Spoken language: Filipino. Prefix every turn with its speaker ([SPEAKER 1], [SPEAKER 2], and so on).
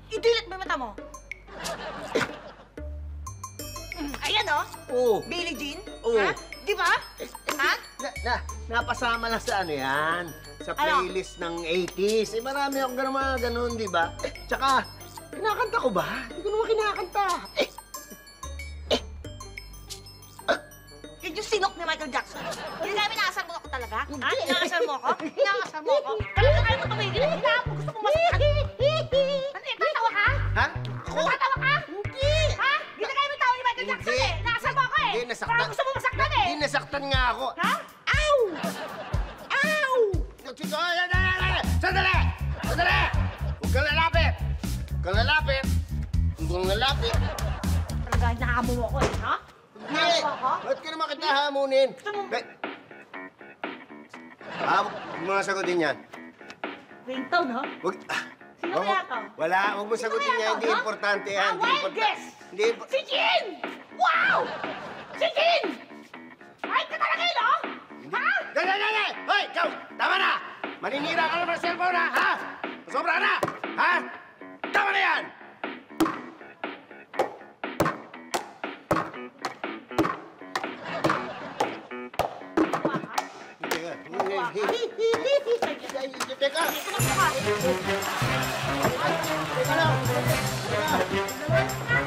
[SPEAKER 1] I-delete mo yung mata mo. Ayan, oh.
[SPEAKER 2] Oo.
[SPEAKER 1] Billie Jean.
[SPEAKER 2] Oo.
[SPEAKER 1] Ha? Di ba? Ha?
[SPEAKER 2] Napasama lang sa ano yan, sa
[SPEAKER 1] Ano?
[SPEAKER 2] playlist ng 80s. Eh, marami akong mga ganun, di ba? Tsaka, kinakanta ko ba? Hindi ko naman kinakanta.
[SPEAKER 1] Yun yung sinok ni Michael Jackson. Hindi namin inaasar mo ako talaga? Ha? Inaasar mo ako? Inaasar mo ako? Talagang ayaw mo tumigil. Gusto mo masaktan. Ano eh? Tatawa ka?
[SPEAKER 2] Ha?
[SPEAKER 1] Tatawa ka?
[SPEAKER 2] Hindi!
[SPEAKER 1] Ha? Ginagaya mo yung tao ni Michael Jackson eh. Inaasar mo ako eh.
[SPEAKER 2] Hindi, nasaktan.
[SPEAKER 1] Parang gusto mo masaktan eh.
[SPEAKER 2] Hindi, nasaktan nga ako.
[SPEAKER 1] Ha?
[SPEAKER 2] Ow! Ow! Sandali! Sandali! Huwag kang lalapit! Huwag kang lalapit! Huwag kang lalapit!
[SPEAKER 1] Talaga hinahamo mo ako eh, ha?
[SPEAKER 2] Hindi!
[SPEAKER 1] Hinahamo ako?
[SPEAKER 2] Ba't ka naman kita hamunin?
[SPEAKER 1] Gusto mo...
[SPEAKER 2] Huwag mo nga sagutin yan.
[SPEAKER 1] Ringtone, ha?
[SPEAKER 2] Huwag...
[SPEAKER 1] Sino kaya to?
[SPEAKER 2] Wala, huwag mo sagutin
[SPEAKER 1] kaya
[SPEAKER 2] yan.
[SPEAKER 1] to,
[SPEAKER 2] Hindi
[SPEAKER 1] ha?
[SPEAKER 2] importante yan. Hindi
[SPEAKER 1] Wild
[SPEAKER 2] importa-
[SPEAKER 1] guess!
[SPEAKER 2] Hindi
[SPEAKER 1] Si Jean! Wow! Si Jean! Ay, ka talaga yun, oh! Ha?
[SPEAKER 2] Dali! Hoy, ikaw! Tama na! Maninira ka naman sa cellphone, ha? Sobra na! Ha? Tama na yan! Teka! Teka!
[SPEAKER 1] Ito na po ka.
[SPEAKER 2] Teka lang! Teka!